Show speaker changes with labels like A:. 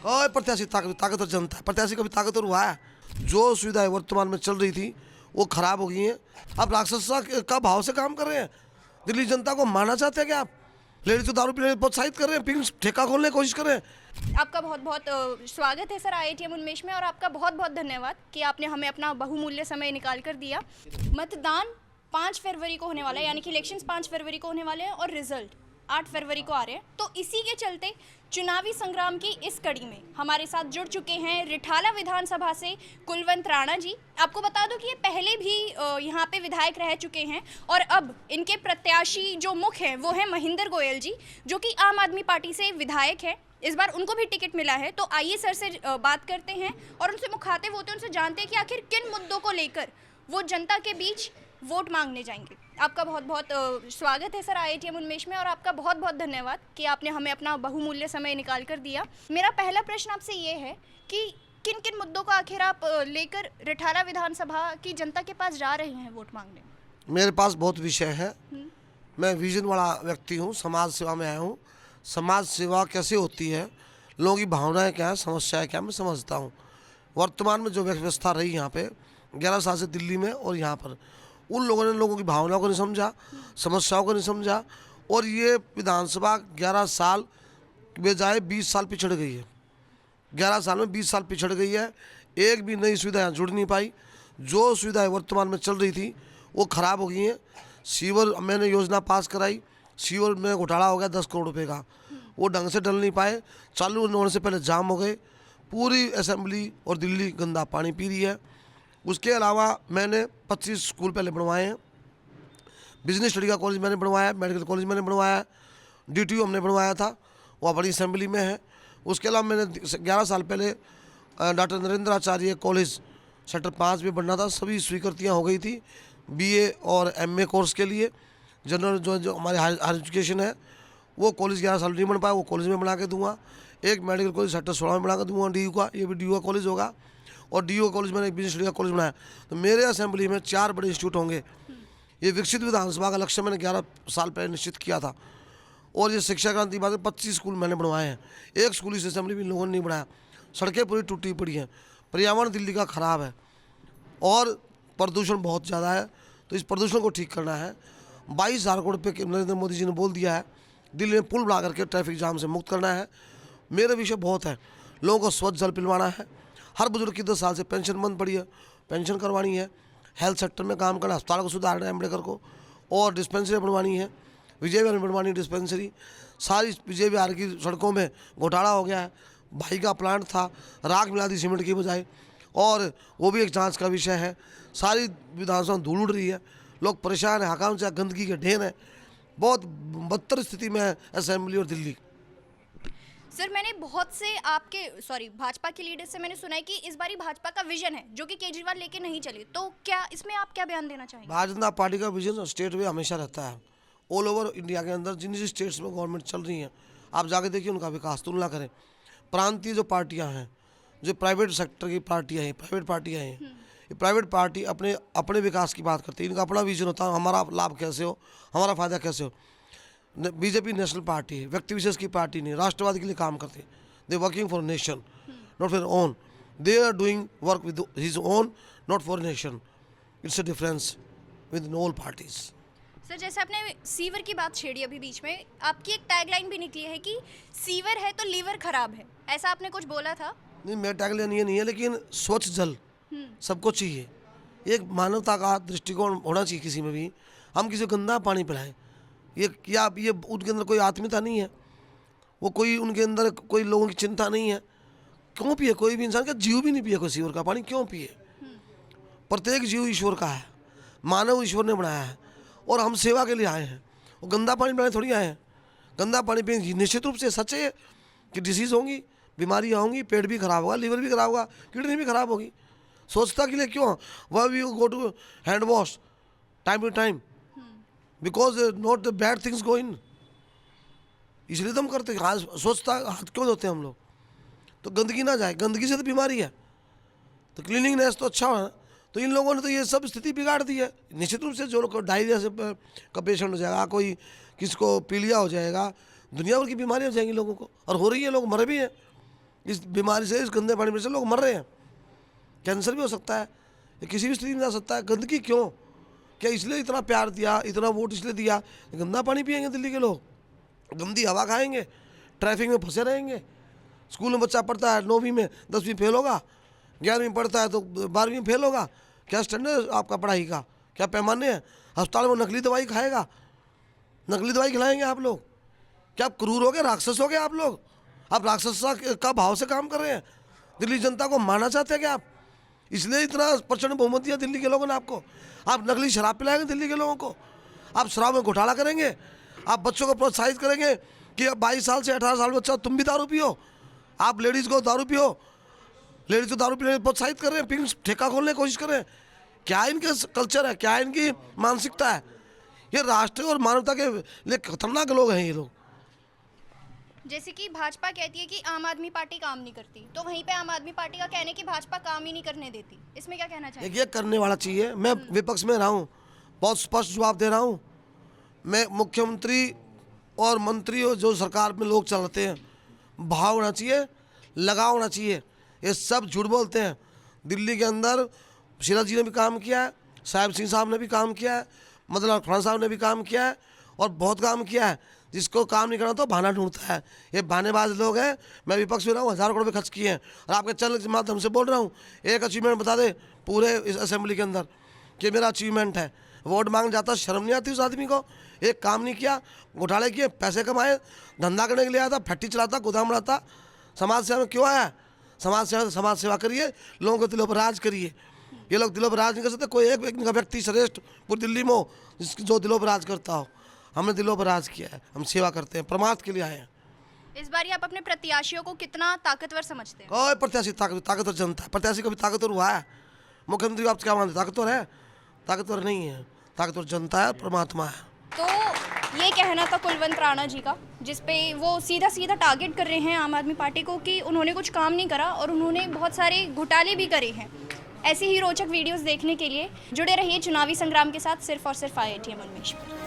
A: और प्रत्याशी ताकतवर जनता है, प्रत्याशी कभी ताकतवर हुआ है? जो सुविधाएं वर्तमान में चल रही थी वो खराब हो गई हैं। आप राक्षसा का भाव से काम कर रहे हैं। दिल्ली जनता को मारना चाहते हैं क्या आप? लेडीज को दारू पीने प्रोत्साहित कर रहे हैं, पिंक ठेका खोलने की कोशिश कर रहे हैं।
B: आपका बहुत बहुत स्वागत है सर IITM उन्मेष में, और आपका बहुत बहुत धन्यवाद कि आपने हमें अपना बहुमूल्य समय निकाल कर दिया। मतदान 5 फरवरी को होने वाला है, यानी कि इलेक्शंस 5 फरवरी को होने वाले हैं और रिजल्ट 8 फरवरी को आ रहे हैं। तो इसी के चलते चुनावी संग्राम की इस कड़ी में हमारे साथ जुड़ चुके हैं रिठाला विधानसभा से कुलवंत राणा जी। आपको बता दूं कि ये पहले भी यहाँ पे विधायक रह चुके हैं, और अब इनके प्रत्याशी जो मुख्य हैं वो है महेंद्र गोयल जी, जो कि आम आदमी पार्टी से विधायक है। इस बार उनको भी टिकट मिला है। तो आइए सर से बात करते हैं और उनसे मुखातिब होते हैं, उनसे जानते हैं कि आखिर किन मुद्दों को लेकर वो जनता के बीच वोट मांगने जाएंगे। आपका बहुत बहुत स्वागत है सर IITM उन्मेष में, और आपका बहुत बहुत धन्यवाद कि आपने हमें अपना बहुमूल्य समय निकाल कर दिया। मेरा पहला प्रश्न आपसे ये है कि किन किन मुद्दों को आखिर आप लेकर रिठाला विधानसभा की जनता के पास जा रहे हैं वोट मांगने?
A: मेरे पास बहुत विषय है। मैं विजन वाला व्यक्ति हूँ, समाज सेवा में आया हूँ। समाज सेवा कैसे होती है, लोगों की भावनाएं क्या है, समस्याएं क्या है, मैं समझता हूँ। वर्तमान में जो व्यवस्था रही यहाँ पे 11 साल से दिल्ली में और यहाँ पर, उन लोगों ने लोगों की भावनाओं को नहीं समझा, समस्याओं को नहीं समझा, और ये विधानसभा 11 साल बजाय 20 साल पिछड़ गई है। 11 साल में 20 साल पिछड़ गई है। एक भी नई सुविधा यहाँ जुड़ नहीं पाई। जो सुविधाएं वर्तमान में चल रही थी वो खराब हो गई हैं। सीवर मैंने योजना पास कराई, सीवर में घोटाला हो गया 10 करोड़ रुपए का, वो ढंग से डल नहीं पाए। चालू होने से पहले जाम हो गए। पूरी असेंबली और दिल्ली गंदा पानी पी रही है। उसके अलावा मैंने 25 स्कूल पहले बनवाए हैं। बिजनेस स्टडी का कॉलेज मैंने बनवाया, मेडिकल कॉलेज मैंने बनवाया, DTU हमने बनवाया था, वो बड़ी असेंबली में है। उसके अलावा मैंने 11 साल पहले डॉक्टर नरेंद्र आचार्य कॉलेज सेक्टर 5 में बनना था। सभी स्वीकृतियाँ हो गई थी BA और MA कोर्स के लिए। जनरल जो हमारे हायर एजुकेशन है वो कॉलेज 11 साल नहीं बन पाया, वो कॉलेज में बना के दूंगा। एक मेडिकल कॉलेज सेक्टर 16 में बना के दूंगा DU का, ये भी DU का कॉलेज होगा। और DU कॉलेज मैंने एक बिजनेस स्टडी का कॉलेज बनाया। तो मेरे असेंबली में 4 बड़े इंस्टीट्यूट होंगे। ये विकसित विधानसभा का लक्ष्य मैंने 11 साल पहले निश्चित किया था। और ये शिक्षा क्रांति बाद 25 स्कूल मैंने बनवाए हैं। एक स्कूल इस असेंबली में लोगों ने नहीं बनाया। सड़कें पूरी टूटी पड़ी हैं। पर्यावरण दिल्ली का ख़राब है और प्रदूषण बहुत ज़्यादा है। तो इस प्रदूषण को ठीक करना है। 22,000 करोड़ रुपये नरेंद्र मोदी जी ने बोल दिया है। दिल्ली में पुल बना करके ट्रैफिक जाम से मुक्त करना है। मेरे विषय बहुत है। लोगों को स्वच्छ जल पिलवाना है। हर बुजुर्ग की 10 साल से पेंशन बंद पड़ी है, पेंशन करवानी है। हेल्थ सेक्टर में काम करना, अस्पताल को सुधारना है अम्बेडकर को, और डिस्पेंसरी बनवानी है। विजय विहार में बनवानी है डिस्पेंसरी। सारी विजय विहार की सड़कों में घोटाला हो गया है। भाई का प्लांट था, राख मिला दी सीमेंट की बजाय, और वो भी एक जांच का विषय है। सारी विधानसभा धूल उड़ रही है, लोग परेशान हैं, हकाम से गंदगी के ढेर है। बहुत बदतर स्थिति में है असेंबली और दिल्ली।
B: सर मैंने बहुत से भाजपा के लीडर से मैंने सुना है कि इस बारी भाजपा का विजन है जो कि केजरीवाल लेके नहीं चले। तो क्या इसमें आप क्या बयान देना चाहेंगे?
A: भारतीय जनता पार्टी का विजन स्टेट में हमेशा रहता है। ऑल ओवर इंडिया के अंदर जिन जिन स्टेट्स में गवर्नमेंट चल रही हैं, आप जाके देखिए उनका विकास, तुलना करें। प्रांतीय जो पार्टियां हैं, जो प्राइवेट सेक्टर की पार्टियां हैं, प्राइवेट पार्टियां हैं, ये प्राइवेट पार्टी अपने विकास की बात करती है। इनका अपना विजन होता है, हमारा लाभ कैसे हो, हमारा फायदा कैसे हो। बीजेपी नेशनल पार्टी है, व्यक्ति विशेष की पार्टी नहीं, राष्ट्रवाद के लिए काम करते हैं। They working for nation, not for own. They are doing work with his own, not for nation. It's a difference with all parties.
B: Sir जैसे आपने सीवर की बात छेड़ी अभी बीच में, आपकी एक टैगलाइन भी निकली है कि सीवर है तो लीवर खराब है, ऐसा आपने कुछ बोला था?
A: नहीं, मेरा टैगलाइन ये नहीं है, लेकिन स्वच्छ जल सबको चाहिए। एक मानवता का दृष्टिकोण होना चाहिए किसी में भी। हम किसी को गंदा पानी पिलाएं, ये उनके अंदर कोई आत्मीयता नहीं है। वो कोई उनके अंदर कोई लोगों की चिंता नहीं है। क्यों पिए? कोई भी इंसान का जीव भी नहीं पिए कोई सीवर का पानी, क्यों पिए? प्रत्येक जीव ईश्वर का है, मानव ईश्वर ने बनाया है, और हम सेवा के लिए आए हैं। वो गंदा पानी पिलाने थोड़ी आए हैं। गंदा पानी पिए निश्चित रूप से सच है कि डिसीज़ होंगी, बीमारियाँ होंगी, पेट भी खराब होगा, लीवर भी खराब होगा, किडनी भी खराब होगी। स्वच्छता के लिए क्यों? वह we go to hand wash time to time, because not the bad things go in. इसलिए तो हम करते हैं। हाथ स्वच्छता, हाथ क्यों धोते हैं हम लोग? तो गंदगी ना जाए, गंदगी से तो बीमारी है। तो क्लीनिंगनेस तो अच्छा है। तो इन लोगों ने तो ये सब स्थिति बिगाड़ दी है। निश्चित रूप से जो लोग डायरिया से का पेशेंट हो जाएगा, कोई किसको पीलिया हो जाएगा, दुनिया भर की बीमारियाँ हो जाएंगी लोगों को, और हो रही है, लोग मर भी हैं। इस बीमारी से, इस गंदे पानी में से लोग मर रहे हैं। कैंसर भी हो सकता है, ये किसी भी स्थिति में जा सकता है। गंदगी क्यों? क्या इसलिए इतना प्यार दिया, इतना वोट इसलिए दिया? गंदा पानी पिएंगे दिल्ली के लोग, गंदी हवा खाएंगे, ट्रैफिक में फंसे रहेंगे। स्कूल में बच्चा पढ़ता है, 9वीं में 10वीं फेल होगा, 11वीं पढ़ता है तो 12वीं में फेल होगा। क्या स्टैंडर्ड आपका पढ़ाई का? क्या पैमाने हैं? अस्पताल में नकली दवाई खाएगा, नकली दवाई खिलाएंगे आप लोग। क्या आप क्रूर हो गए, राक्षस हो गए आप लोग? आप राक्षस का भाव से काम कर रहे हैं। दिल्ली जनता को मारना चाहते हैं क्या आप? इसलिए इतना प्रचंड बहुमत दिया दिल्ली के लोगों ने आपको। आप नकली शराब पिलाएंगे दिल्ली के लोगों को, आप शराब में घोटाला करेंगे, आप बच्चों को प्रोत्साहित करेंगे कि अब 22 साल से 18 साल बच्चा तुम भी दारू पियो, आप लेडीज़ को दारू पियो, लेडीज़ को दारू पीने प्रोत्साहित कर रहे हैं, पिंक ठेका खोलने की कोशिश कर रहे हैं। क्या इनके कल्चर है, क्या इनकी मानसिकता है? ये राष्ट्र और मानवता के लिए खतरनाक लोग हैं ये लोग।
B: जैसे कि भाजपा कहती है कि आम आदमी पार्टी काम नहीं करती, तो वहीं पे आम आदमी पार्टी का कहना है कि भाजपा काम ही नहीं करने देती। इसमें क्या कहना चाहिए?
A: देखिए, करने वाला चाहिए। मैं विपक्ष में रहा हूँ, बहुत स्पष्ट जवाब दे रहा हूँ। मैं मुख्यमंत्री और मंत्री और जो सरकार में लोग चलते हैं, भाव होना चाहिए, लगाव होना चाहिए। ये सब झूठ बोलते हैं। दिल्ली के अंदर शीला जी ने भी काम किया है, साहिब सिंह साहब ने भी काम किया है, मदन खान साहब ने भी काम किया है और बहुत काम किया है। जिसको काम नहीं करना तो बहाना ढूंढता है। ये बहानेबाज लोग हैं। मैं विपक्ष में रहा हूँ, 1000 करोड़ रुपये खर्च किए हैं और आपके चैनल के माध्यम से बोल रहा हूँ, एक अचीवमेंट बता दे पूरे इस असेंबली के अंदर कि मेरा अचीवमेंट है। वोट मांग जाता, शर्म नहीं आती उस आदमी को? एक काम नहीं किया, घोटाले किए, पैसे कमाए, धंधा करने के लिए आया था, फैक्ट्री चलाता, गोदाम बनाता। समाज सेवा में क्यों आया? समाज सेवा करिए, लोगों के दिलों पर राज करिए। ये लोग दिलों पर राज नहीं कर सकते। कोई एक व्यक्ति श्रेष्ठ पूरी दिल्ली में हो जो दिलों पर राज करता हो। हमने दिलों पर राज किया है, हम सेवा करते हैं, परमार्थ के लिए आए हैं।
B: इस बार आप अपने प्रत्याशियों को कितना ताकतवर समझते हैं?
A: कोई प्रत्याशी ताकतवर जनता है। प्रत्याशी कभी ताकतवर हुआ है? मुख्यमंत्री आप क्या मानते, ताकतवर है? ताकतवर नहीं है, ताकतवर जनता है, परमात्मा है।
B: तो ये कहना था कुलवंत राणा जी का, जिसपे वो सीधा सीधा टारगेट कर रहे हैं आम आदमी पार्टी को कि उन्होंने कुछ काम नहीं करा और उन्होंने बहुत सारे घोटाले भी करे हैं। ऐसी ही रोचक वीडियोस देखने के लिए जुड़े रहिए चुनावी संग्राम के साथ, सिर्फ और सिर्फ IITM उन्मेष पर।